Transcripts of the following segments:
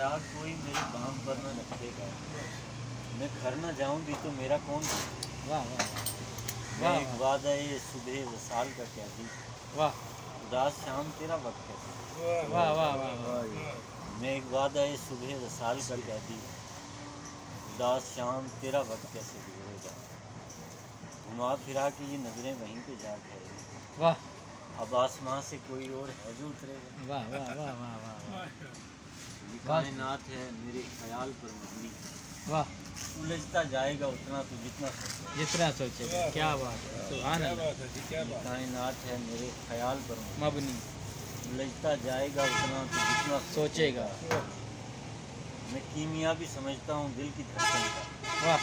चिराग कोई मेरे बाम पर न रखेगा, मैं घर न जाऊं भी तो मेरा कौन। वाह वाह मैं एक वादा ये सुबह वसाल का कैदी, वाह उदास शाम तेरा वक्त कैसे। वाह वाह वाह वाह मैं एक वादा ये सुबह वसाल का कैदी, उदास शाम तेरा वक्त कैसे गुजरेगा। घुमा फिरा के ये नजरें वहीं पे जा ठहरेगी, वाह अब आसमां से कोई और है जो उतरेगा। वाह वाह वाह वाह वाह ये कायनात है मेरे ख्याल पर मबनी, वाह उलझता जाएगा उतना तो जितना सोचे। जितना सोचेगा, क्या बात है, सुभान अल्लाह। ये कायनात है मेरे ख्याल पर मबनी, उलझता जाएगा उतना तो जितना सोचेगा। मैं कीमिया भी समझता हूँ दिल की धड़कन का, वाह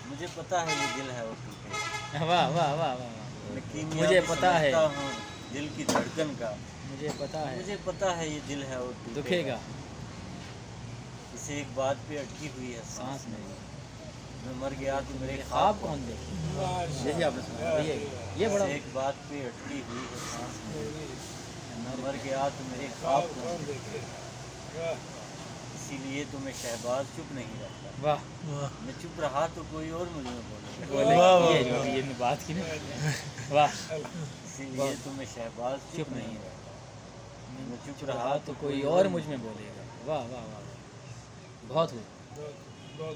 मुझे पता है ये दिल है और टूटेगा। वाह वाह वाह वाह मैं कीमिया मुझे भी पता है, समझता हूँ दिल की धड़कन का, मुझे पता है मुझे पता है ये दिल है और दुखेगा। इसे एक बात पे अटकी हुई है सांस में, मैं मर गया तो मेरे ख्वाब कौन देखे, जैसे आपने सुना ये बड़ा। इसे एक बात पे अटकी हुई है सांस में, मैं मर गया तो मेरे ख्वाब कौन देखे। इसीलिए तो मैं शहबाज चुप नहीं रहता, वाह मैं चुप रहा तो कोई और मुझे बोले। ये बात की ना, वाह। इसीलिए तो मैं शहबाज चुप नहीं रहता, मैं चुप रहा तो कोई और मुझ में बोलेगा। वाह वाह वाह, बहुत हुआ।